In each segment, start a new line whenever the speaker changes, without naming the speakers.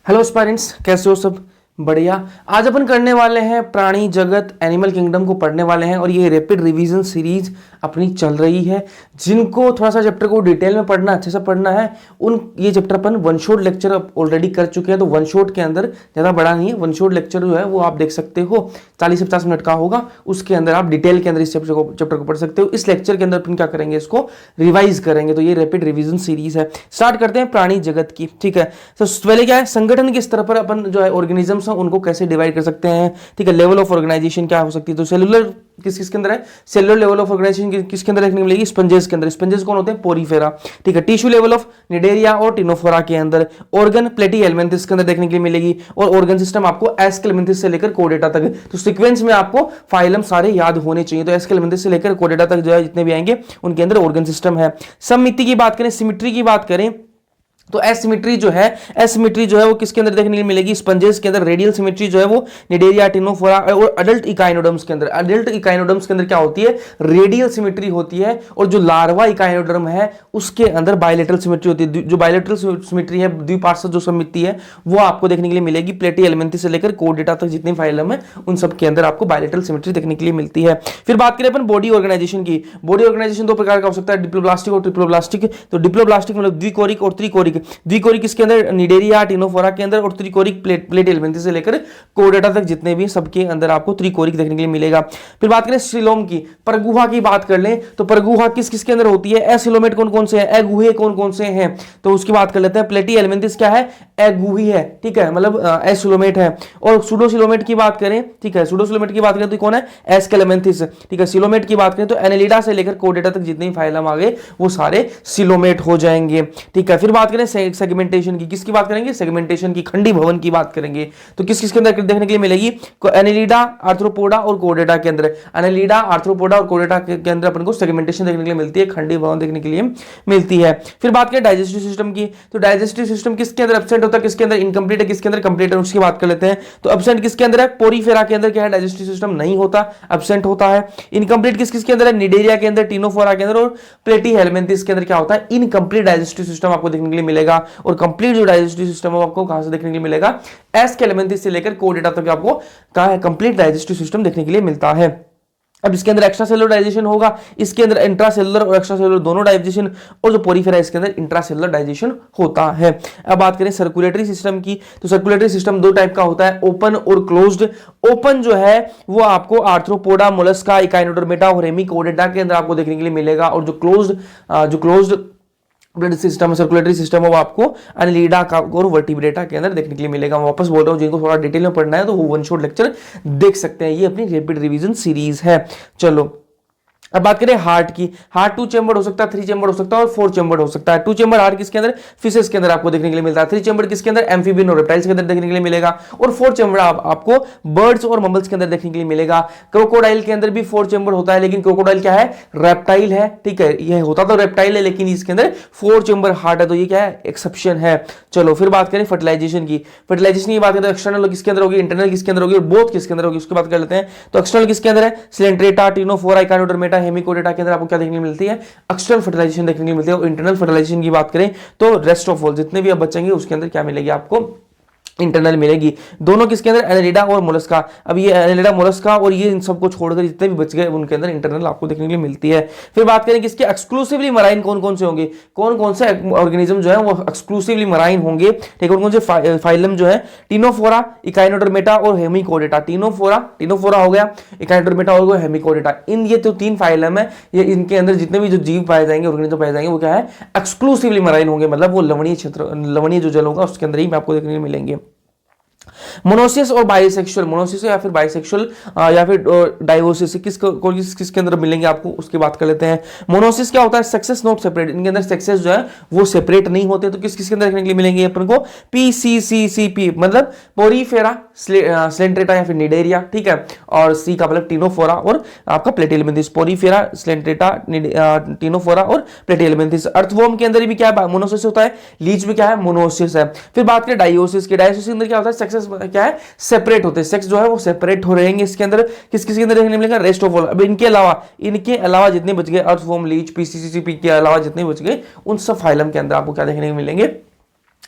Hello स्पायरेंट्स, कैसे हो सब? बढ़िया। आज अपन करने वाले हैं प्राणी जगत एनिमल किंगडम को पढ़ने वाले हैं और ये रैपिड रिवीजन सीरीज अपनी चल रही है। जिनको थोड़ा सा चैप्टर को डिटेल में पढ़ना, अच्छे से पढ़ना है, उन ये चैप्टर अपन वन शॉट लेक्चर ऑलरेडी कर चुके हैं। तो वन शॉट के अंदर ज़्यादा बड़ा नहीं है, वन शॉट लेक्चर जो है वो आप देख सकते हो 40 से 50 मिनट का होगा। उसके अंदर आप डिटेल के अंदर इस चैप्टर को पढ़ सकते हो। इस लेक्चर के अंदर अपन क्या करेंगे, इसको रिवाइज करेंगे। तो ये रैपिड रिवीजन सीरीज है। स्टार्ट करते हैं प्राणी जगत की। ठीक है, तो पहले क्या है, संगठन के स्तर पर अपन जो है ऑर्गेनिजम्स हैं उनको कैसे डिवाइड कर सकते हैं। ठीक है, लेवल ऑफ ऑर्गेनाइजेशन क्या हो सकती है। तो सेलुलर किसके अंदर है, सेलुलर लेवल ऑफ ऑर्गेनाइजेशन किसके अंदर देखने को मिलेगी, स्पंजेस के अंदर। स्पंजेस कौन होते हैं, पोरीफेरा। ठीक है, टिश्यू लेवल ऑफ निडेरिया और टिनोफोरा के अंदर। ऑर्गन प्लेटीहेल्मिन्थेस के अंदर देखने के लिए मिलेगी। और ऑर्गन सिस्टम आपको एस्केलेमिन्थेस से लेकर कोर्डेटा तक। तो सीक्वेंस में आपको फाइलम सारे याद होने चाहिए। तो एस्केलेमिन्थेस से लेकर कोर्डेटा तक जो है जितने भी आएंगे उनके अंदर ऑर्गन सिस्टम है। सममिति की बात करें, सिमिट्री की बात करें, तो एसिमेट्री जो है, एसिमेट्री जो है वो किसके अंदर देखने के लिए मिलेगी, स्पंजेस के अंदर। रेडियल सिमेट्री जो है वो निडेरिया, टिनोफोरा और अडल्ट इकाइनोडर्म्स के अंदर। अडल्ट इकाइनोडर्म्स के अंदर क्या होती है, रेडियल सिमेट्री होती है। और जो लार्वा इकाइनोडर्म है उसके अंदर बायलेटरल सिमेट्री होती है। जो बायलेटरल सिमेट्री है, द्विपार्श्व जो सममिति है, वो आपको देखने के लिए मिलेगी। प्लेटीहेल्मिन्थेस से लेकर कोर्डेटा तक जितने फाइलम है उन सब के अंदर आपको बायलेटरल सिमेट्री देखने के लिए मिलती है। फिर बात करें अपन बॉडी ऑर्गेनाइजेशन की। बॉडी ऑर्गेनाइजेशन दो प्रकार का हो सकता है, डिप्लोब्लास्टिक और ट्रिप्लोब्लास्टिक। तो डिप्लोब्लास्टिक मतलब द्विकोरिक और त्रिकोरिक। द्विकोरिक किसके अंदर, निडेरिया, टिनोफोरा के अंदर। और त्रिकोरिक प्लेटीहेल्मिन्थेस से लेकर कोर्डेटा तक जितने भी सबके अंदर आपको त्रिकोरिक देखने के लिए मिलेगा। फिर बात करें सिलोम की, परगुहा की बात कर लें तो परगुहा किसके अंदर होती है, एसिलोमेट कौन कौन से हैं, एगुहे कौन कौन से हैं। तो उसकी बात कर लेते हैं। प्लेटीहेल्मिन्थेस क्या है, एगुही है। ठीक है, मतलब एसिलोमेट है। और सुडोसिलोमेट की बात करें, ठीक है, सुडोसिलोमेट की बात करें तो कौन है, एस्केलेमिन्थेस। ठीक है, सिलोमेट की बात करें तो एनेलिडा से लेकर कोर्डेटा तक जितने भी फाइलम आ गए वो सारे सिलोमेट हो जाएंगे। ठीक है, फिर बात करें सेगमेंटेशन की, किसकी बात करेंगे, सेगमेंटेशन की, खंडी भवन की बात करेंगे। तो किसके अंदर देखने के लिए मिलेगी, एनेलिडा, आर्थ्रोपोडा और कोर्डेटा के अंदर। एनेलिडा, आर्थ्रोपोडा और कोर्डेटा के अंदर अपन को सेगमेंटेशन देखने के लिए मिलती है, खंडी भवन देखने के लिए मिलती है। फिर बात करें डाइजेस्टिव सिस्टम की, तो डाइजेस्टिव सिस्टम किसके अंदर एब्सेंट होता है, किसके अंदर इनकम्प्लीट है, किसके अंदर कंप्लीट है, उसकी बात कर लेते हैं। तो एब्सेंट किसके अंदर है, पोरीफेरा के अंदर क्या है, डाइजेस्टिव सिस्टम नहीं होता, एब्सेंट होता है। इनकम्प्लीट किसके अंदर है, निडेरिया के अंदर, टिनोफोरा के अंदर और प्लेटीहेल्मिन्थेस के अंदर क्या होता है, इनकम्प्लीट डाइजेस्टिव सिस्टम आपको देखने के लिए मिलेगा। और कंप्लीट जो डाइजेस्टिव सिस्टम है आपको कहां से देखने के लिए मिलेगा, एस्केलेमिन्थेस से लेकर कोर्डेटा तक आपको कहां है, कंप्लीट डाइजेस्टिव सिस्टम देखने के लिए मिलता है। अब इसके अंदर एक्स्ट्रा सेलुलर डाइजेशन होगा, इसके अंदर इंट्रासेलुलर और एक्स्ट्रा सेलुलर दोनों डाइजेशन। और जो पोरीफेरा इसके अंदर इंट्रासेलुलर डाइजेशन होता है। अब बात करें सर्कुलेटरी सिस्टम की, तो सर्कुलेटरी सिस्टम दो टाइप का होता है, ओपन और क्लोज्ड। ओपन जो है वो आपको आर्थ्रोपोडा, मोलस्का, इकाइनोडर्मेटा और हेमिकोर्डेटा के अंदर आपको देखने के लिए मिलेगा। और जो क्लोज्ड सिस्टम, सर्कुलेटरी सिस्टम है वो आपको एनेलिडा का और वर्टिब्रेटा के अंदर देखने के लिए मिलेगा। मैं वापस बोल रहा हूं, जिनको थोड़ा डिटेल में पढ़ना है तो वो वन शॉट लेक्चर देख सकते हैं। ये अपनी रैपिड रिवीजन सीरीज है। चलो अब बात करें हार्ट की। हार्ट 2 चैम्बर हो सकता है, 3 चैम्बर हो सकता है और 4 चैम्बर हो सकता है। 2 चैम्बर हार्ट किसके अंदर, फिशेस के अंदर आपको देखने के लिए मिलता है। 3 चैम्बर किसके अंदर, एम्फीबियन और रेप्टाइल्स के अंदर देखने के लिए मिलेगा। और 4 चैम्बर आपको बर्ड्स और मम्मल्स के अंदर देखने के लिए मिलेगा। क्रोकोडाइल के अंदर भी 4 चैम्बर होता है, लेकिन क्रोकोडाइल क्या है, रेप्टाइल है। ठीक है, ये होता तो रेप्टाइल है लेकिन इसके अंदर 4 चैम्बर हार्ट है, तो ये क्या है, एक्सेप्शन है। चलो फिर बात करें फर्टिलाइजेशन की। फर्टिलाइजेशन की बात करें तो एक्सटर्नल किसके अंदर होगी, इंटरनल किसके अंदर होगी और बोथ किसके अंदर होगी, उसकी बात कर लेते हैं। तो एक्सटर्नल किसके अंदर है, सिलेंट्रेटा, टिनोफोरा, इकाइनोडर्मेटा, हेमिकोर्डेटा के अंदर आपको क्या देखने को मिलती है, एक्सटर्नल फर्टिलाइजेशन देखने को मिलती है। और इंटरनल फर्टिलाइजेशन की बात करें तो रेस्ट ऑफ ऑल जितने भी अब बचेंगे उसके अंदर क्या मिलेगी, आपको इंटरनल मिलेगी। दोनों किसके अंदर, एनेलिडा और मोलस्का। अब ये एनेलिडा, मोलस्का और ये इन सबको छोड़कर जितने भी बच गए उनके अंदर इंटरनल आपको देखने के लिए मिलती है। फिर बात करें कि इसके एक्सक्लूसिवली मराइन कौन कौन से होंगे, कौन कौन से ऑर्गेनिज्म जो है वो एक्सक्लूसिवली मराइन होंगे। ठीक है, कौन कौन से फाइलम जो है, टिनोफोरा, इकाइनोडर्मेटा और हेमिकोर्डेटा। टिनोफोरा हो गया, इकाइनोडर्मेटा और हेमिकोर्डेटा। इन ये तो 3 फाइलम है, ये इनके अंदर जितने भी जो जीव पाए जाएंगे, ऑर्गेनिज्म पाए जाएंगे वो क्या है, एक्सक्लूसिवली मराइन होंगे। मतलब वो लवणीय क्षेत्र, लवणीय जो जल होगा उसके अंदर ही आपको देखने को मिलेंगे। मोनोसिस और बाइसेक्सुअल, मोनोसिस या फिर बाइसेक्सुअल या फिर डाइवोसिस किसके अंदर मिलेंगे आपको, उसकी बात कर लेते हैं। मोनोसिस क्या होता है, सेक्सेस नॉट सेपरेट, इनके अंदर सेक्सेस जो है वो सेपरेट नहीं होते। तो किसके अंदर देखने के लिए मिलेंगे अपन को, पीसीसीसीपी, मतलब पोरीफेरा, स्लेंट्रेटा या फिर निडेरिया। ठीक है, और सी का मतलब टिनोफोरा और आपका प्लेटीहेल्मिन्थेस। पोरीफेरा, स्लेंट्रेटा, टिनोफोरा और प्लेटीहेल्मिन्थेस। अर्थवॉर्म के अंदर भी क्या है, मोनोसिस होता है। लीच भी क्या है, मोनोसिस है। फिर बात करें डाइओसिस की, डाइओसिस के अंदर क्या होता है, सेक्सेस क्या है, सेपरेट होते हैं। सेक्स जो है वो सेपरेट हो रहेंगे इसके अंदर। किस के अंदर देखने मिलेगा, रेस्ट ऑफ ऑल। अब इनके अलावा जितने बच गए, अर्थवॉर्म, लीच, पीसीसीसीपी के अलावा जितने बच गए उन सब फाइलम के अंदर आपको क्या देखने को मिलेंगे,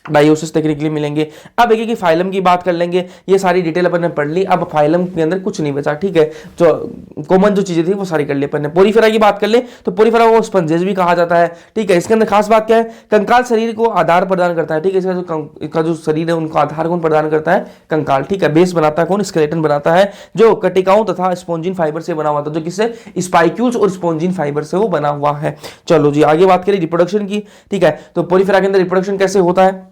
डायोसिस देखने के लिए मिलेंगे। अब एक फाइलम की बात कर लेंगे, ये सारी डिटेल अपन ने पढ़ ली। अब फाइलम के अंदर कुछ नहीं बचा, ठीक है, जो कॉमन जो चीजें थी वो सारी कर ली अपन ने। पोरीफेरा की बात कर ले तो पोरीफेरा को स्पंजेस भी कहा जाता है, ठीक है। इसके अंदर खास बात क्या है, कंकाल शरीर को आधार प्रदान करता है, ठीक है। इसका जो शरीर है उनको आधार कौन प्रदान करता है, कंकाल, ठीक है। बेस बनाता है कौन, स्केलेटन बनाता है, जो कटिकाओं तथा स्पोंजिन फाइबर से बना हुआ था, जो किससे, स्पाइक्यूल्स और स्पोंजिन फाइबर से वो बना हुआ है। चलो जी आगे बात करें रिप्रोडक्शन की, ठीक है। तो पोरीफेरा के अंदर रिप्रोडक्शन कैसे होता है,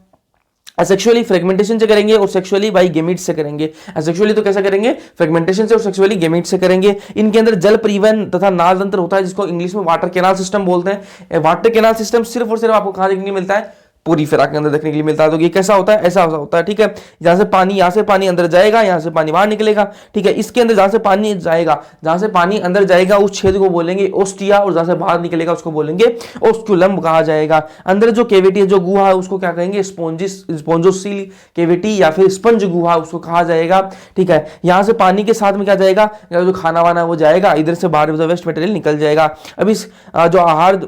असेक्सुअली फ्रेगमेंटेशन से करेंगे और सेक्सुअली बाई गेमीट से करेंगे। असेक्सुअली तो कैसे करेंगे, फ्रेगमेंटेशन से, और सेक्सुअली गेमीट से करेंगे। इनके अंदर जल परिवहन तथा नाल तंत्र होता है, जिसको इंग्लिश में वाटर कैनाल सिस्टम बोलते हैं। वाटर कैनाल सिस्टम सिर्फ और सिर्फ आपको कहां देखने को मिलता है, पोरीफेरा के अंदर देखने के लिए मिलता है। तो ये कैसा होता है, ऐसा होता है, ठीक है। जहां से पानी अंदर जाएगा, यहां से पानी बाहर निकलेगा, ठीक है। इसके अंदर जहां से पानी अंदर जाएगा उस छेद को बोलेंगे ओस्टिया, और जहां से बाहर निकलेगा उसको बोलेंगे ओस्कुलम कहा जाएगा। अंदर जो केविटी है, जो गुहा है, उसको क्या कहेंगे, स्पोंजोसील केविटी या फिर स्पंज गुहा उसको कहा जाएगा, ठीक है। यहां से पानी के साथ में क्या जाएगा, जो खाना वाना वो जाएगा, इधर से बाहर वेस्ट मटेरियल निकल जाएगा। अब इस जो आहार,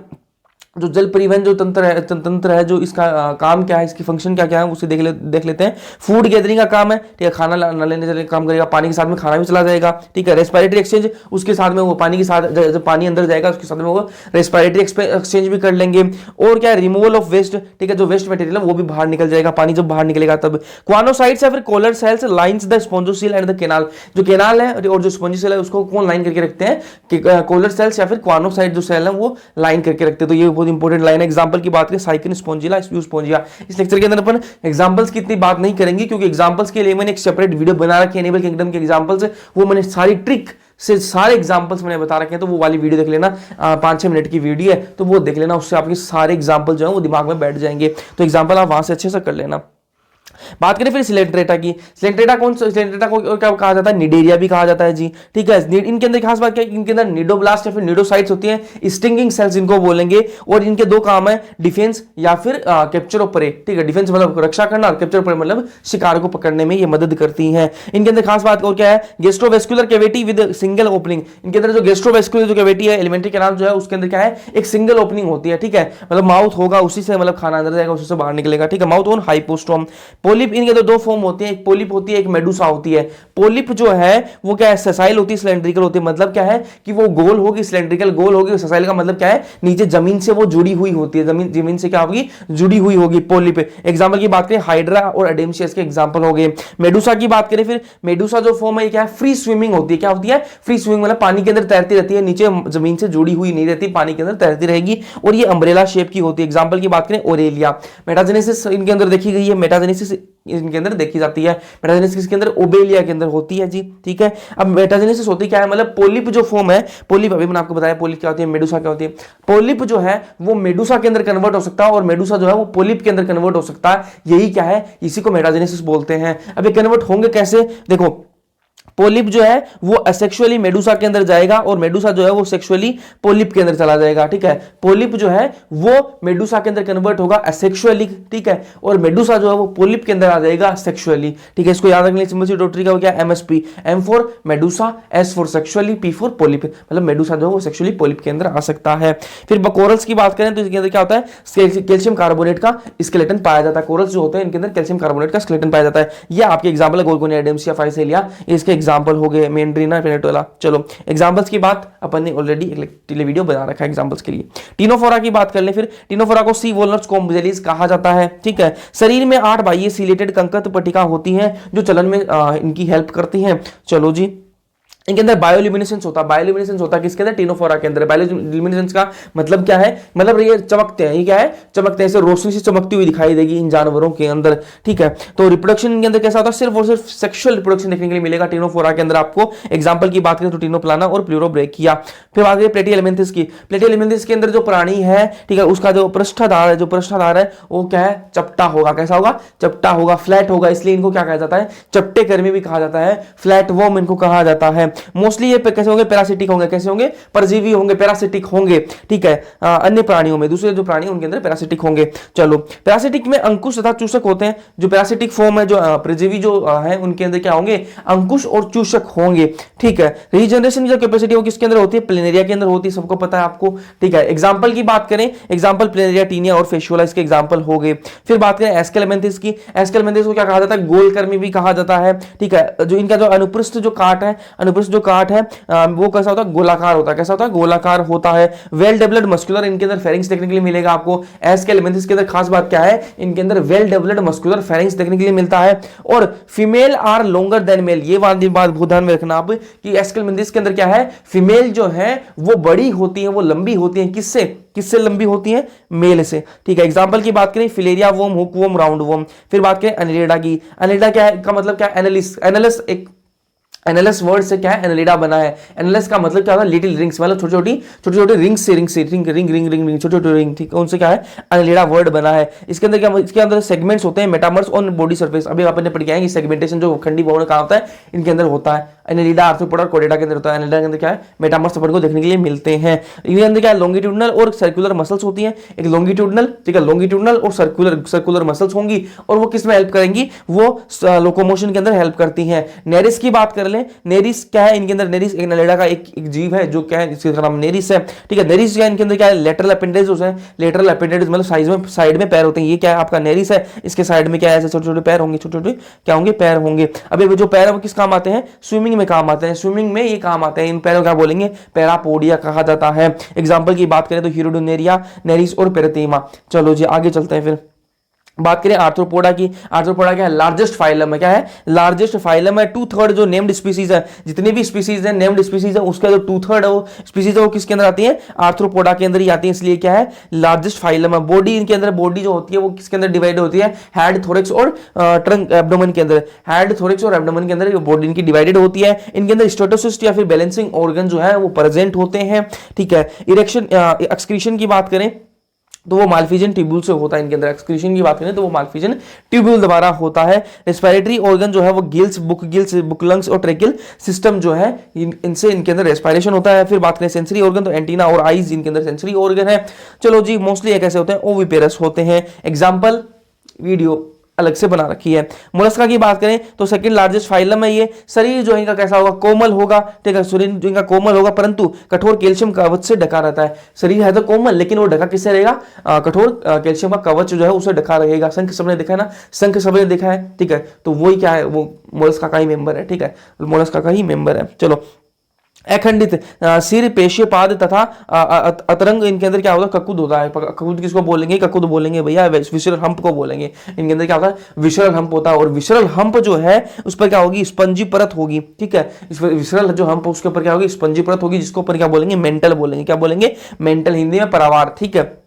जो जल परिवहन जो तंत्र है, जो इसका काम क्या है, इसकी फंक्शन क्या क्या है, उसे देख लेते हैं। फूड गैदरिंग का काम है, ठीक है, खाना न लेने चले काम करेगा, पानी के साथ में खाना भी चला जाएगा, ठीक है। रेस्पिरेटरी एक्सचेंज, उसके साथ में वो पानी के साथ, जब पानी अंदर जाएगा उसके साथ में वो रेस्पिरेटरी एक्सचेंज भी कर लेंगे। और क्या है, रिमूवल ऑफ वेस्ट, ठीक है, जो वेस्ट मटेरियल है वो भी बाहर निकल जाएगा, पानी जब बाहर निकलेगा तब। क्वानोसाइट्स या फिर collar cells lines the spongocoel and the canal, जो केनाल है और जो स्पोंजोसील है उसको कौन लाइन करके रखते हैं, कोलर सेल्स या फिर क्वानोसाइट जो सेल है वो लाइन करके रखते हैं। तो ये बहुत इंपॉर्टेंट लाइन है। एग्जांपल की बात करें, साइकिन स्पोंजिला, स्पोंजिया। इस लेक्चर के अंदर अपन एग्जांपल्स की इतनी बात नहीं करेंगे, क्योंकि एग्जांपल्स के लिए मैंने एक सेपरेट वीडियो बना रखी है, एनिमल किंगडम के एग्जांपल्स है, वो मैंने सारी ट्रिक से सारे एग्जांपल्स मैंने बता रखे हैं, तो वो वाली वीडियो देख लेना, 5-6 मिनट की वीडियो है, तो वो देख लेना, उससे आपके सारे एग्जांपल जो है वो दिमाग में बैठ जाएंगे। तो एग्जांपल आप वहां से अच्छे से कर लेना। बात करें फिर सिलेंट्रेटा की, सिलेंट्रेटा को क्या कहा जाता है, निडेरिया भी कहा जाता है जी, ठीक है। इनके अंदर खास बात क्या है, इनके अंदर निडोब्लास्ट या फिर निडोसाइट्स होती हैं, स्टिंगिंग सेल्स इनको बोलेंगे, और इनके दो काम है, डिफेंस या फिर कैप्चर ऑफ प्रे, ठीक है। डिफेंस मतलब रक्षा करना, और कैप्चर ऑफ प्रे मतलब शिकार को पकड़ने में ये मदद करती हैं। इनके अंदर खास बात और क्या है, gastrovascular cavity with single opening. इनके अंदर जो गेस्ट्रोवेस्कुलर जो कैविटी है, एलिमेंट्री कैनाल जो है, उसके अंदर क्या है, एक सिंगल ओपनिंग होती है, ठीक है। मतलब माउथ होगा, उसी से मतलब खाना अंदर जाएगा, उसी से बाहर निकलेगा, ठीक है। माउथ और हाइपोस्टोम। पोलिप, इनके तो दो फॉर्म होती है, एक पोलिप होती है, एक मेडुसा होती है। पोलिप जो है वो क्या है, सेसाइल होती है, सिलेंड्रिकल होती है। मतलब क्या है कि वो गोल होगी, सिलेंड्रिकल गोल होगी। सेसाइल का मतलब क्या है, नीचे जमीन से वो जुड़ी हुई होती है, जमीन से क्या होगी, जुड़ी हुई होगी पोलिप। एग्जांपल की बात करें, हाइड्रा और एडेमसियस के एग्जांपल हो गए। मेडुसा की बात करें, फिर मेडुसा जो फॉर्म है क्या है, फ्री स्विमिंग होती है। क्या होती है, फ्री स्विमिंग, मतलब पानी के अंदर तैरती रहती है, नीचे जमीन से जुड़ी हुई नहीं रहती, पानी के अंदर तैरती रहेगी, और ये अम्ब्रेला शेप की होती है। एग्जांपल की बात करें, ओरेलिया। मेटाजेनेसिस इनके अंदर देखी गई है, मेटाजेनेसिस इनके अंदर देखी जाती है। मेटाजेनेसिस के अंदर ओबेलिया के अंदर होती है जी, ठीक है। अब मेटाजेनेसिस होती क्या है, मतलब पोलिप जो फॉर्म है, पोलिप अभी मैंने आपको बताया पोलिप क्या होती है, मेडुसा क्या होती है। पोलिप जो है वो मेडुसा के अंदर कन्वर्ट हो सकता है, और मेडुसा जो है वो पोलिप के अंदर कन्वर्ट हो सकता है। यही क्या है, इसी को मेटाजेनेसिस बोलते हैं। अब ये कन्वर्ट होंगे कैसे, देखो, पोलिप जो है वो असेक्सुअली मेडुसा के अंदर जाएगा, और मेडुसा जो है वो सेक्सुअली पोलिप के अंदर चला जाएगा, ठीक है। पोलिप जो है वो मेडुसा के अंदर कन्वर्ट होगा असेक्सुअली, ठीक है, और मेडुसा जो है वो पोलिप के अंदर आ जाएगा सेक्सुअली, ठीक है। इसको याद रखने सिंपल सी डॉक्टरी का हो गया MSP, M for medusa, S for sexually, P for polyp, मतलब मेडुसा जो है वो सेक्सुअली पोलिप के अंदर आ सकता है। फिर कोरल्स की बात करें तो इसके अंदर क्या होता है, कैल्शियम कार्बोनेट का स्केलेटन पाया जाता है। कोरल्स जो होते हैं इनके अंदर कैल्शियम कार्बोनेट का स्केलेटन पाया जाता है। ये आपके एग्जांपल है, गोल्गोनिया, एडेमसिया, फाइसेलिया, इसके एग्जांपल हो गए, मेंड्रीना, पेनेटोला। चलो एग्जांपल्स की बात अपन ने ऑलरेडी एक वीडियो बना रखा है एग्जांपल्स के लिए। टिनोफोरा की बात कर ले, फिर टिनोफोरा को सी वॉलनट्स कोम्बजेलिस कहा जाता है, ठीक है। शरीर में 8 बाह्य सिलेटेड कंकत पट्टिका होती हैं जो चलन में इनकी हेल्प करती हैं। चलो जी, इनके अंदर बायोल्यूमिनेसेंस होता है। बायोल्यूमिनेसेंस होता है किसके अंदर, टिनोफोरा के अंदर। बायोल्यूमिनेसेंस का मतलब क्या है, मतलब ये चमकते हैं, ये क्या है, चमकते हैं, ऐसे रोशनी से चमकती हुई दिखाई देगी इन जानवरों के अंदर, ठीक है। तो रिप्रोडक्शन इनके अंदर कैसा होता है, सिर्फ और सिर्फ सेक्सुअल रिप्रोडक्शन देखने के लिए मिलेगा टिनोफोरा के अंदर आपको। एग्जांपल की बात करें तो टिनोप्लाना और प्लूरोब्रेकिया। फिर बात करें प्लेटिहेल्मिन्थस की। प्लेटिहेल्मिन्थस के अंदर जो प्राणी है, ठीक है, उसका जो पृष्ठाधार है, वो क्या है, चपटा होगा। कैसा होगा, चपटा होगा, फ्लैट होगा, इसलिए इनको क्या कहा जाता है, चपटे कर्मी भी कहा जाता है, फ्लैट वॉर्म इनको कहा जाता है। मोस्टली ये कैसे होंगे, पैरासिटिक होंगे, कैसे होंगे, परजीवी होंगे, पैरासिटिक होंगे, ठीक है। अन्य प्राणियों में, दूसरे जो प्राणी उनके अंदर पैरासिटिक होंगे। चलो, पैरासिटिक में अंकुश तथा चूषक होते हैं। जो पैरासिटिक फॉर्म है, जो परजीवी जो है, उनके अंदर क्या होंगे, अंकुश और चूषक होंगे, ठीक है। रीजनरेशन की जो कैपेसिटी वो किसके अंदर होती है, प्लेनेरिया के अंदर होती है, सबको पता है आपको, ठीक है। एग्जांपल की बात करें, एग्जांपल प्लेनेरिया, टीनिया और फेशियोला इसके एग्जांपल हो गए। फिर बात करें एस्केलेमेंथिस की, एस्केलेमेंथिस को क्या कहा जाता है, गोलकर्मी भी कहा जाता है, ठीक है। जो इनका जो अनुपृष्ठ जो काट है, अनुपृष्ठ जो काट है वो कैसा होता है, गोलाकार होता है, कैसा होता है, गोलाकार होता है। वेल डेवलप्ड मस्कुलर, इनके अंदर फेरिंग्स देखने के लिए मिलेगा आपको। एस्केलेमेंथिस के अंदर खास बात क्या है, इनके अंदर वेल डेवलप्ड मस्कुलर फेरिंग्स देखने के लिए मिलता है। और female are longer than male, ये बात बहुत ध्यान में रखना आप कि एस्केलेमेंथिस के अंदर क्या है, फीमेल जो है वो बड़ी होती है, वो लंबी होती है, किससे किससे लंबी होती है, मेल से, ठीक है। एग्जांपल की बात करें, फिलेरिया वोम, हुक वोम, राउंड वोम। फिर बात करें एनेलिडा की, एनेलिडा क्या है, का मतलब क्या है, एनालिस, एनालिस एक एनालिस वर्ड से क्या है, एनालिडा बना है। एनालिस का मतलब क्या होता है, लिटिल रिंग्स, मतलब छोटी छोटी रिंग्स से, रिंग छोटी छोटी रिंग, ठीक है, उनसे क्या है, एनालिडा वर्ड बना है। इसके अंदर क्या, इसके अंदर सेगमेंट्स होते हैं, मेटामर्स ऑन बॉडी सरफेस। अभी आपने पढ़ के आए कि सेगमेंटेशन जो खंडी भवन कहाँ होता है, इनके अंदर होता है। एनालिडा, आर्थ्रोपोडा और कोडेटा के अंदर होता है। एनालिडा के अंदर क्या है, मेटामर्स अपन को देखने के लिए मिलते हैं। इनके अंदर क्या है, लॉन्गिट्यूडनल और सर्कुलर मसल्स होती हैं। एक लॉन्गिट्यूडनल, ठीक है, लॉन्गिट्यूडनल और सर्कुलर मसल्स होंगी, और वो किस में हेल्प करेंगी, वो लोकोमोशन के अंदर हेल्प करती हैं। नेरिस की बात कर लें, नेरिस क्या है, इनके अंदर नेरिस एक एनालिडा का एक जीव है जो क्या है, इसका नाम नेरिस है, ठीक है। नेरिस क्या है, इनके अंदर क्या है, लेटरल अपेंडेज है, लेटरल अपेंडेज मतलब साइड में पैर होते हैं। ये क्या है, आपका नेरिस है, इसके साइड में क्या है, ऐसे छोटे छोटे पैर होंगे, छोटे छोटे क्या होंगे, पैर होंगे। अब ये जो पैर है वो किस काम आते हैं, स्विमिंग में काम आते हैं, स्विमिंग में ये काम आते हैं। इन पैरों क्या बोलेंगे, पैरापोडिया कहा जाता है। एग्जांपल की बात करें तो हीरोडोनेरिया, नेरिस और पेरेथीमा। चलो जी आगे चलते हैं। फिर बात करें आर्थ्रोपोडा की, आर्थ्रोपोडा क्या है, लार्जेस्ट फाइलम है, क्या है, लार्जेस्ट फाइलम है। 2/3 जो नेम्ड स्पीसीज है, जितनी भी स्पीसीज है, नेम्ड स्पीसीज है, उसका जो 2/3 है वो स्पीसीज है, वो किसके अंदर आती है, आर्थ्रोपोडा के अंदर ही आती है, इसलिए क्या है, लार्जेस्ट फाइलम है। बॉडी, इनके अंदर बॉडी जो होती है वो किसके अंदर डिवाइड होती है, हेड, थोरैक्स और ट्रंक, एब्डोमेन के अंदर। हेड, थोरैक्स और एब्डोमेन के अंदर बॉडी इनकी डिवाइडेड होती है। इनके अंदर स्टेटोसिस्ट या फिर बैलेंसिंग ऑर्गन जो है वो प्रेजेंट होते हैं, ठीक है। इरेक्शन, एक्सक्रीशन की बात करें तो वो मालफिजन ट्यूब्यूल से होता है। इनके अंदर एक्सक्रीशन की बात करें तो वो मालफिजन ट्यूब्यूल द्वारा होता है। रेस्पिरेटरी ऑर्गन जो है वो गिल्स, बुक लंग्स और ट्रेकिल सिस्टम जो है इनसे इनके अंदर रेस्पिरेशन होता है। फिर बात करें सेंसरी ऑर्गन तो एंटीना और आईज इनके अंदर सेंसरी ऑर्गन है। चलो जी, मोस्टली ये कैसे होते हैं, ओविपेरस होते हैं। एग्जाम्पल वीडियो अलग से बना रखी है। मोलस्का की बात करें तो सेकंड लार्जेस्ट फाइलम है ये। शरीर जो इनका कैसा होगा, कोमल होगा, ठीक है, शरीर जो इनका कोमल होगा परंतु कठोर कैल्शियम कवच से ढका रहता है। शरीर है तो कोमल लेकिन वो ढका किससे रहेगा, कठोर कैल्शियम का कवच जो है उसे ढका रहेगा। शंख सबने देखा है ना, शंख सबने देखा है, ठीक है, तो वही क्या है, वो मोलस्का का ही मेंबर है, ठीक है, मोलस्का का ही मेंबर है। चलो, अखंडित सिर, पेशेपाद तथा अतरंग, इनके अंदर क्या होता है, ककुद होता है। ककुद किसको बोलेंगे, ककुद बोलेंगे भैया, विशरल हम्प को बोलेंगे। इनके अंदर क्या होता है, विशरल हम्प होता है, और विशरल हम्प जो है उस पर क्या होगी, स्पंजी परत होगी, ठीक है। इस विशरल जो हम्प उसके ऊपर क्या होगी, स्पंजी परत होगी, जिसके ऊपर क्या बोलेंगे, मेंटल बोलेंगे। क्या बोलेंगे, मेंटल, हिंदी में परावार, ठीक है।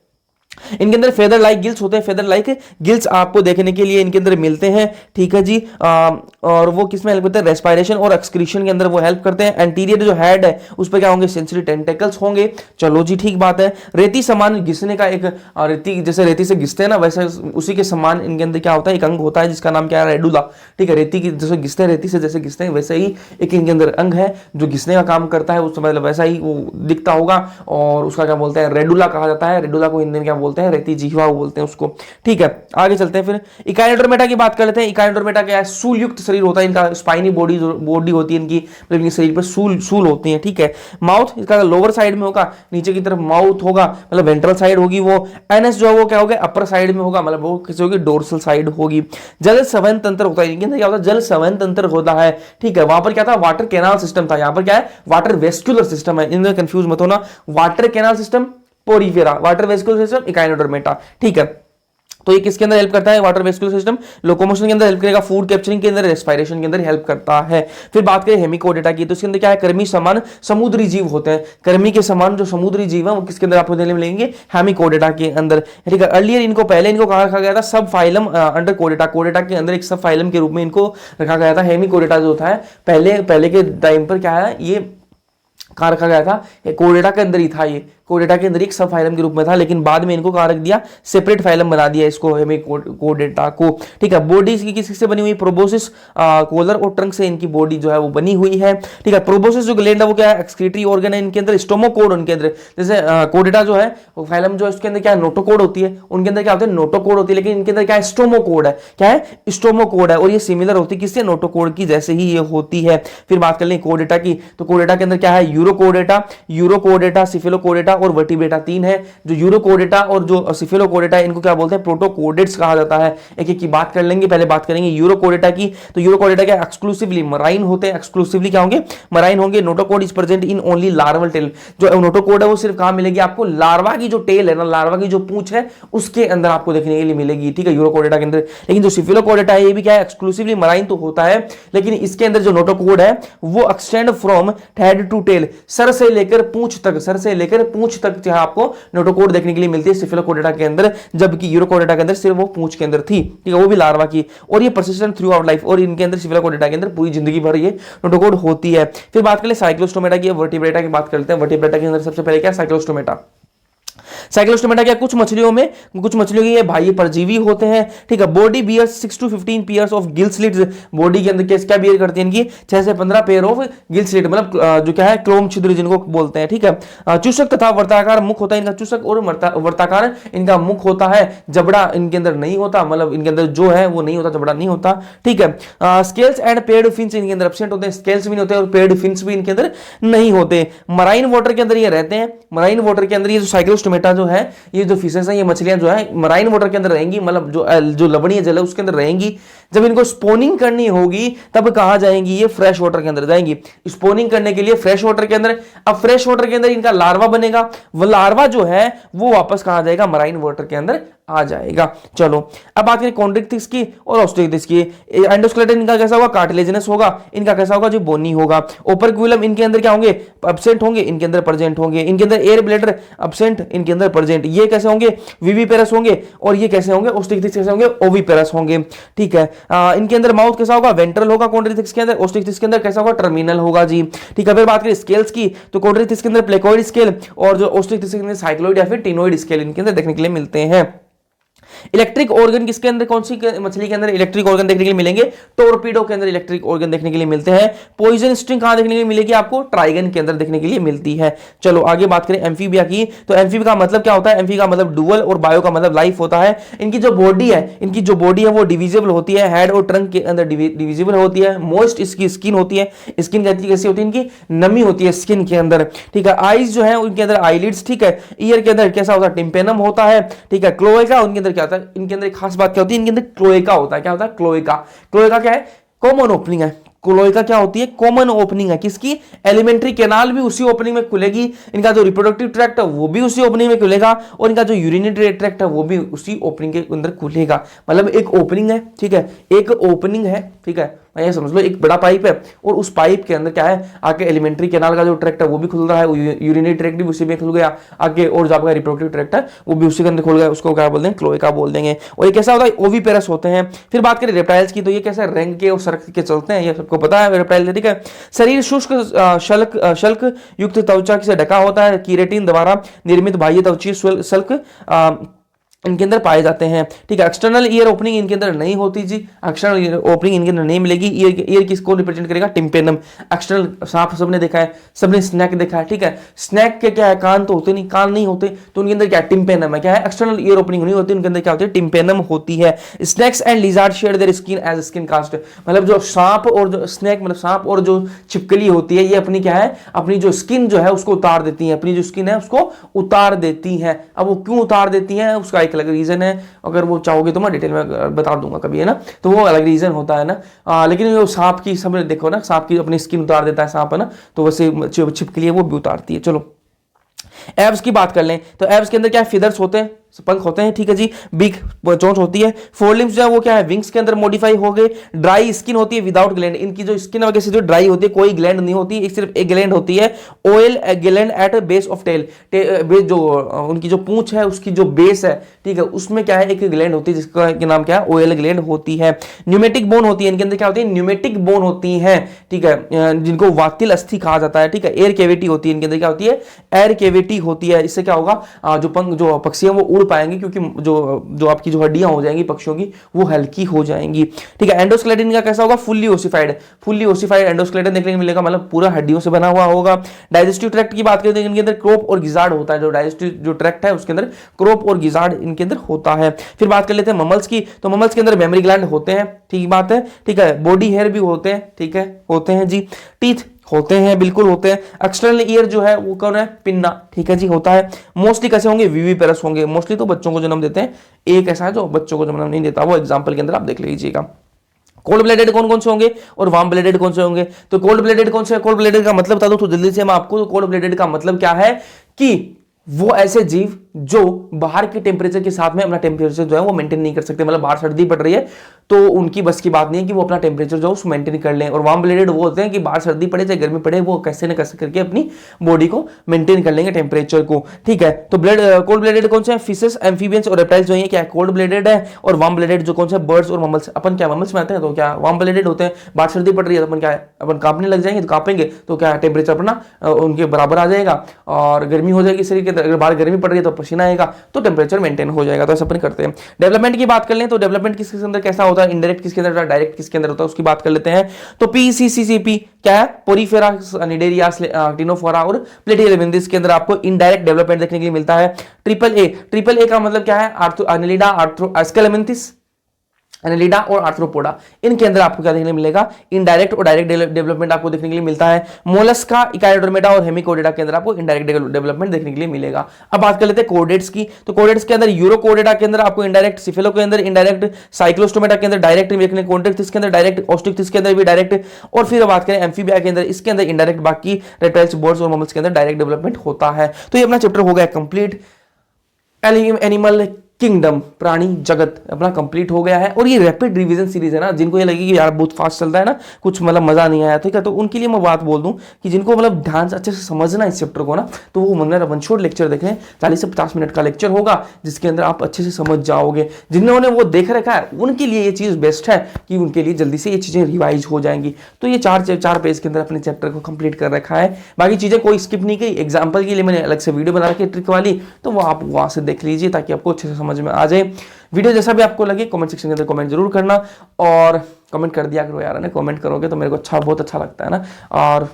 इनके अंदर फेदर लाइक गिल्स होते हैं। फेदर लाइक गिल्स आपको देखने के लिए इनके अंदर मिलते हैं, ठीक है जी। और वो किस में हेल्प करते हैं, रेस्पिरेशन और एक्सक्रीशन के अंदर वो हेल्प करते हैं। एंटीरियर जो हेड है उस पर क्या होंगे, सेंसरी टेंटेकल्स होंगे। चलो जी, ठीक बात है। रेती समान घिसने का एक, रेती जैसे रेती से घिसते हैं ना, वैसे उसी के समान इनके अंदर क्या होता है, एक अंग होता है जिसका नाम क्या है, रेडुला, ठीक है। रेती की जैसे घिसते हैं, रेती से जैसे घिसते हैं वैसे ही एक इनके अंदर अंग है जो घिसने का काम करता है, उस मतलब वैसा ही वो दिखता होगा, और उसका क्या बोलते हैं, रेडुला कहा जाता है। रेडुला को हिंदी में क्या बोलते हैं, रेती जिह्वा बोलते हैं उसको, ठीक है। आगे चलते हैं। फिर इकाइनोडर्मेटा की बात कर लेते हैं। इकाइनोडर्मेटा क्या है, सूल युक्त शरीर होता है इनका, स्पाइनी बॉडी होती है इनकी, मतलब इनके शरीर पर सूल होती है, ठीक है। माउथ इसका लोअर साइड में होगा, नीचे की तरफ माउथ होगा, मतलब वेंट्रल साइड होगी वो। एनएस जो है वो क्या होगा, अपर साइड में होगा, मतलब वो किसी होगी, डोर्सल साइड होगी। जल संवहन तंत्र होता है इनके अंदर, क्या होता है, जल संवहन तंत्र होता है, ठीक है। वहां पर क्या था, वाटर कैनाल सिस्टम था, यहाँ पर क्या है, वाटर वेस्कुलर सिस्टम है। इनमें कंफ्यूज मत होना, water canal system, Porifera, water vascular system, Echinodermata, ठीक है। तो ये किसके अंदर हेल्प करता है, वाटर वेस्कुलर सिस्टम, लोकोमोशन के अंदर हेल्प करेगा, फूड कैप्चरिंग के अंदर, रेस्पिरेशन के अंदर हेल्प करता है। फिर बात करें हेमिकोडेटा की, तो इसके अंदर क्या है, कर्मी समान समुद्री जीव होते हैं। कर्मी के समान जो समुद्री जीव है वो किसके अंदर आपको देखने मिलेंगे, हेमिकोडेटा के अंदर, ठीक है। अर्लियर इनको पहले इनको कहा रखा गया था सब फाइलम अंडर कोडेटा, कोडेटा के अंदर एक सब फाइलम के रूप में इनको रखा गया था। हेमिकोडेटा जो था पहले के टाइम पर क्या है, ये कहाँ रखा गया था, कोडेटा के अंदर ही था ये, कोडेटा के अंदर एक सब फाइलम के रूप में था, लेकिन बाद में इनको कहाँ रख दिया, सेपरेट फाइलम बना दिया इसको हेमिकोडेटा को। ठीक है, बॉडी इसकी किससे बनी हुई, प्रोबोसिस कोलर और ट्रंक से इनकी बॉडी जो है वो बनी हुई है। ठीक है, प्रोबोसिस जो ग्लैंड है वो क्या है, एक्सक्रीटरी ऑर्गन है, इनके अंदर स्टोमोकोड, उनके अंदर जैसे कोडेटा जो है फाइलम जो है उसके अंदर क्या नोटोकोड होती है, उनके अंदर क्या होता है, नोटोकोड होती है, लेकिन इनके अंदर क्या है, स्टोमोकोड है। क्या है, स्टोमोकोड है, और ये सिमिलर होती है किससे, नोटोकोड की जैसे ही ये होती है। फिर बात कर लें कोडेटा की, तो कोडेटा के अंदर क्या है, यूरोकोडेटा, सिफेलोकोडेटा और वर्टिब्रेटा तीन है। जो यूरोकोडेटा और जो सिफेलोकोडेटा इनको क्या बोलते हैं, प्रोटोकोडेट्स कहा जाता है। एक एक की बात कर लेंगे, पहले बात करेंगे यूरोकोडेटा की। तो यूरोकोडेटा क्या एक्सक्लूसिवली मराइन होते हैं, एक्सक्लूसिवली क्या होंगे, मराइन होंगे। Notochord is present in only larval tail, जो नोटोकोड है वो सिर्फ कहां मिलेगी आपको, लार्वा की जो टेल है ना, लार्वा की जो पूंछ है उसके अंदर आपको देखने के लिए मिलेगी। ठीक है, यूरोकोडेटा के अंदर। लेकिन जो सिफेलोकोडेटा है ये भी क्या है, एक्सक्लूसिवली मराइन तो होता है, लेकिन इसके अंदर जो नोटोकोड है वो extend from head to tail, सर से लेकर पूंछ तक, सर से लेकर पूंछ तक जो है आपको नोटोकोड देखने के लिए मिलती है सिफेलोकोडेटा के अंदर, जबकि यूरोकोडेटा के अंदर सिर्फ वो पूंछ के अंदर थी। ठीक है, वो भी लार्वा की, और ये परसिस्टेंट थ्रू आउट लाइफ, और इनके अंदर सिफेलोकोडेटा के अंदर पूरी जिंदगी भर ये नोटोकोड होती है। फिर बात करें साइक्लोस्टोमेटा की, वर्टिब्रेटा की बात करते हैं। वर्टिब्रेटा के अंदर सबसे पहले क्या, साइक्लोस्टोमेटा। साइक्लोस्टोमेटा क्या, कुछ मछलियों के ये बाह्य परजीवी होते हैं। ठीक है, body bears 6 to 15 pairs of gill slits, body के अंदर क्या बियर करती है इनकी, 6 से 15 पेयर ऑफ गिल स्लिट, मतलब जो क्या है क्लोम छिद्र जिनको बोलते हैं। ठीक है, चूसक तथा वर्ताकार मुख होता है इनका, चूसक और वर्ताकार इनका मुख होता है। जबड़ा इनके अंदर नहीं होता, मतलब इनके अंदर जो है वो नहीं होता, जबड़ा नहीं होता। ठीक है, स्केल्स एंड पेड फिन्स इनके अंदर एब्सेंट होते हैं, स्केल्स भी नहीं होते और पेड फिन्स भी इनके अंदर नहीं होते। मराइन वाटर के अंदर ये रहते हैं, मराइन वाटर के अंदर ये जो साइक्लोस्टोमेटा जो है, ये जो फिशेस हैं, ये मछलियां जो है मराइन वाटर के अंदर रहेंगी, मतलब जो लवणीय जल है उसके अंदर रहेंगी। जब इनको स्पोनिंग करनी होगी तब कहां जाएंगी, ये फ्रेश वाटर के अंदर जाएंगी स्पोनिंग करने के लिए, फ्रेश वाटर के अंदर। अब फ्रेश वाटर के अंदर इनका लार्वा बनेगा, वो लार्वा जो है वो वापस कहां जाएगा, मराइन वाटर के अंदर आ जाएगा। चलो अब बात करें कॉन्ड्रिक्टिक्स की और ऑस्ट्रिक्टिक्स की। एंडोस्केलेटन इनका कैसा होगा, कार्टिलेजिनस होगा, इनका कैसा होगा, जो बोनी होगा। ओपर्क्यूलम इनके अंदर क्या होंगे, एब्सेंट होंगे, इनके अंदर प्रेजेंट होंगे। इनके अंदर एयर ब्लैडर एब्सेंट, इनके अंदर प्रेजेंट। ये कैसे होंगे, विविपेरस होंगे, और ये कैसे होंगे, ऑस्ट्रिक्टिक्स कैसे होंगे, ओविपेरस होंगे। ठीक है, इनके अंदर माउथ कैसा होगा, वेंट्रल होगा कॉन्ड्रिक्टिक्स के अंदर, ऑस्ट्रिक्टिक्स के अंदर कैसा होगा, टर्मिनल होगा जी। ठीक है, फिर बात करें स्केल्स की, तो कॉन्ड्रिक्टिक्स के अंदर प्लेकोइड स्केल, और जो ऑस्ट्रिक्टिक्स के अंदर साइक्लोइड या फिर टिनोइड स्केल इनके अंदर देखने के लिए मिलते हैं। इलेक्ट्रिक ऑर्गन किसके अंदर, कौन सी मछली के अंदर इलेक्ट्रिक ऑर्गन देखने के लिए मिलेंगे, टोरपीडो के अंदर इलेक्ट्रिक ऑर्गन देखने के लिए मिलते हैं। पॉइजन स्ट्रिंग कहां देखने के लिए मिलेगी आपको, ट्राइगन के अंदर देखने के लिए मिलती है। चलो आगे बात करें एम्फीबिया की, तो एम्फीबिया का मतलब क्या होता है, एम्फी का मतलब डुअल और बायो का मतलब लाइफ होता है। इनकी जो बॉडी है वो डिविजिबल होती है, हेड और ट्रंक के अंदर डिविजिबल होती है। मोस्ट इसकी स्किन होती है, स्किन कैसी होती है, इनकी नमी होती है स्किन के अंदर। ठीक है, आईज जो है उनके अंदर आईलिड्स। ठीक है, ईयर के अंदर कैसा होता है, टिम्पेनम होता है। ठीक है, क्लोएका उनके अंदर क्या होता है, इनके अंदर खास बात क्या होती है, इनके अंदर क्लोएका होता है। क्या होता है, क्लोएका क्या है, कॉमन ओपनिंग है। क्लोएका क्या होती है, कॉमन ओपनिंग है। किसकी, एलिमेंट्री कैनाल भी उसी ओपनिंग में खुलेगी, इनका जो रिप्रोडक्टिव ट्रैक्ट है वो भी उसी ओपनिंग में खुलेगा, और इनका जो यूरिनरी ट्रैक्ट है वो भी उसी ओपनिंग के अंदर खुलेगा। मतलब एक ओपनिंग है, ठीक है, एक ओपनिंग है। ठीक है, ये समझ लो एक बड़ा पाइप है, और उस पाइप के अंदर क्या है, आगे एलिमेंट्री कैनाल का जो ट्रैक्ट है वो भी खुल रहा है, यूरिनरी ट्रैक्ट भी उसी में खुल गया आगे, और जो आपका रिप्रोडक्टिव ट्रैक्ट है वो भी उसी के अंदर खुल गया, उसको क्या बोलते हैं, क्लोएका बोल देंगे। और ये कैसा होता है, ओविपेरस होते हैं। फिर बात करें रेप्टाइल्स की, तो ये कैसे रेंग के और सरक के चलते हैं, ये सबको पता है रेप्टाइल। ठीक है, शरीर शुष्क शल्क युक्त त्वचा से ढका होता है, कीरेटिन द्वारा निर्मित बाह्य त्वचीय शल्क इनके अंदर पाए जाते हैं। ठीक है, एक्सटर्नल ईयर ओपनिंग इनके अंदर नहीं होती जी, एक्सटर्नल ईयर ओपनिंग इनके अंदर नहीं मिलेगी। ईयर किसको रिप्रेजेंट करेगा, टिम्पेनम। एक्सटर्नल सांप सबने देखा है, सबने स्नैक देखा है। ठीक है, स्नैक के क्या है, कान तो होते नहीं, कान नहीं होते, तो उनके अंदर क्या है, टिम्पेनम है। क्या है, एक्सटर्नल ईयर ओपनिंग नहीं होती, उनके अंदर क्या होती है, टिम्पेनम होती है। Snakes and lizard share their skin as skin cast, मतलब जो सांप और जो स्नैक, मतलब सांप और जो छिपकली होती है, ये अपनी क्या है, अपनी जो स्किन जो है उसको उतार देती है, अपनी जो स्किन है उसको उतार देती है। अब वो क्यों उतार देती है, उसका एक अलग रीजन है, अगर वो चाहोगे तो मैं डिटेल में बता दूंगा कभी, है ना, तो वो अलग रीजन होता है ना। लेकिन वो सांप की सब देखो ना, सांप की अपनी स्किन उतार देता है सांप, है ना, तो वैसे छिपकली है वो भी उतारती है। चलो एब्स की बात कर लें, तो एब्स के अंदर क्या फिदर्स होते हैं, पंख होते हैं, ठीक है जी, बिग चोंच होती है। फोर लिम्स जो है वो क्या है, विंग्स के अंदर मॉडिफाई हो गए। ड्राई स्किन होती है विदाउट ग्लैंड, इनकी जो स्किन वगैरह से जो ड्राई होती है, कोई ग्लैंड नहीं होती, सिर्फ एक ग्लैंड होती है। Oil gland at base of tail, जो उनकी जो पूंछ है उसकी जो बेस है, ठीक है, उसमें क्या है एक ग्लैंड होती है जिसका नाम क्या है, ऑयल ग्लैंड होती है। न्यूमेटिक बोन होती है, इनके अंदर क्या होती है, न्यूमेटिक बोन होती है, ठीक है, जिनको वातिल अस्थि कहा जाता है, ठीक है। एयर कैविटी होती है, इनके अंदर क्या होती है, एयर कैविटी होती है। इससे क्या होगा, जो पक्षी हैं वो उड़ पाएंगे, क्योंकि जो आपकी जो हड्डियां हो जाएंगी पक्षियों की वो हल्की हो जाएंगी, ठीक है। एंडोस्केलेटन का कैसा होगा, फुल्ली ओसिफाइड एंडोस्केलेटन देखने को मिलेगा, मतलब पूरा हड्डियों से बना हुआ होगा। डाइजेस्टिव ट्रैक्ट की बात करते हैं, इनके अंदर क्रोप और गिजार्ड होता है, जो डाइजेस्टिव जो ट्रैक्ट है उसके अंदर क्रोप और गिजार्ड इनके अंदर होता है। फिर बात कर लेते हैं ममल्स की, तो ममल्स के अंदर मेमोरी ग्लैंड होते हैं, ठीक बात है, ठीक है। बॉडी हेयर भी होते हैं, ठीक है, होते हैं जी। टीथ होते हैं, बिल्कुल होते हैं। एक्सटर्नल ईयर जो है वो कौन है, पिन्ना, ठीक है जी, होता है। मोस्टली कैसे होंगे, विविपेरस होंगे, मोस्टली तो बच्चों को जन्म देते हैं, एक ऐसा है जो बच्चों को जन्म नहीं देता, वो एग्जांपल के अंदर आप देख लीजिएगा। कोल्ड ब्लडेड कौन कौन से होंगे और वार्म ब्लडेड कौन से होंगे, तो कोल्ड ब्लडेड कौन से, कोल्ड ब्लडेड का मतलब बता दूं तो जल्दी से मैं आपको, तो कोल्ड ब्लडेड का मतलब क्या है कि वो ऐसे जीव जो बाहर के टेम्परेचर के साथ में अपना टेम्परेचर जो है वो मेंटेन नहीं कर सकते, मतलब बाहर सर्दी पड़ रही है तो उनकी बस की बात नहीं है कि वो अपना टेम्परेचर जो है उसको मेंटेन कर लें। और वार्म ब्लडेड वो होते हैं कि बाहर सर्दी पड़े चाहे गर्मी पड़े, वो कैसे न कैसे करके अपनी बॉडी को मेंटेन कर लेंगे टेम्परेचर को, ठीक है। तो कोल्ड ब्लडेड कौन से हैं, फिशेस, एम्फीबियंस और रेप्टाइल्स जो है क्या कोल्ड ब्लडेड है। और वार्म ब्लडेड जो कौन से, बर्ड्स और ममल्स, अपन क्या ममल्स में आते हैं तो क्या वार्म ब्लडेड होते हैं। बाहर सर्दी पड़ रही है तो अपन क्या है, अपन कांपने लग जाएंगे, तो कांपेंगे तो क्या टेम्परेचर अपना उनके बराबर आ जाएगा, और गर्मी हो जाएगी शरीर के अंदर, अगर बाहर गर्मी पड़ रही है तो पसीना आएगा तो टेम्परेचर मेंटेन हो जाएगा। तो ऐसा अपन करते हैं। डेवलपमेंट की बात कर लें तो डेवलपमेंट किसके अंदर कैसा होता है, इनडायरेक्ट किसके अंदर, डायरेक्ट किसके अंदर होता है, उसकी बात कर लेते हैं। तो पीसीसीसीपी क्या है, पोरीफेरा, निडेरिया, टिनोफोरा और प्लेटिहेल्मिन्थिस के अंदर आपको इनडायरेक्ट डेवलपमेंट देखने के लिए मिलता है। ट्रिपल ए का मतलब क्या है, एनिलिडा, एस्केलेमिन्थिस, एनेलिडा और आर्थ्रोपोडा, इनके अंदर आपको क्या देखने को मिलेगा, इनडायरेक्ट और डायरेक्ट डेवलपमेंट आपको देखने के लिए मिलता है। मोलस्का, इकायोडर्मेटा और हेमिकोडेटा के अंदर आपको इनडायरेक्ट डेवलपमेंट देखने के लिए मिलेगा। अब बात कर लेते हैं कोडेट्स की, तो कोडेट्स के अंदर यूरोकोडेटा के अंदर आपको इनडायरेक्ट, सिफेलो के अंदर इनडायरेक्ट, साइक्लोस्टोमेटा के अंदर डायरेक्ट देखने, कॉन्ट्रेक्टिस के अंदर डायरेक्ट, ऑस्ट्रिक्टिस के अंदर भी डायरेक्ट, और फिर बात करें एम्फीबिया के अंदर, इसके अंदर इनडायरेक्ट, बाकी रेप्टाइल्स, बर्ड्स और मैमल्स के अंदर डायरेक्ट डेवलपमेंट होता है। तो ये अपना चैप्टर हो गया कंप्लीट, एनिमल किंगडम, प्राणी जगत अपना कंप्लीट हो गया है। और ये रैपिड रिवीजन सीरीज है ना, जिनको ये लगे कि यार बहुत फास्ट चलता है ना, कुछ मतलब मजा नहीं आया, ठीक है, तो उनके लिए मैं बात बोल दूं कि जिनको मतलब ध्यान से अच्छे से समझना इस चैप्टर को ना, तो वो मतलब वन शॉट लेक्चर देखें, 40 से 50 मिनट का लेक्चर होगा जिसके अंदर आप अच्छे से समझ जाओगे। जिन्होंने वो देख रखा है उनके लिए ये चीज बेस्ट है कि उनके लिए जल्दी से ये चीजें रिवाइज हो जाएंगी। तो ये चार पेज के अंदर अपने चैप्टर को कंप्लीट कर रखा है, बाकी चीजें कोई स्किप नहीं की। एग्जाम्पल के लिए मैंने अलग से वीडियो बना रखी है ट्रिक वाली, तो वो आप वहां से देख लीजिए ताकि आपको अच्छे से समझ में आ जाए। वीडियो जैसा भी आपको लगे कमेंट सेक्शन के अंदर कमेंट जरूर करना, और कमेंट कर दिया करो यार, ना कमेंट करोगे तो मेरे को बहुत अच्छा लगता है ना। और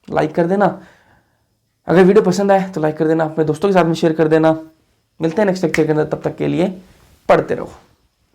लाइक कर देना, अगर वीडियो पसंद आए तो लाइक कर देना, अपने दोस्तों के साथ में शेयर कर देना। मिलते हैं नेक्स्ट लेक्चर के अंदर, तब तक के लिए पढ़ते रहो।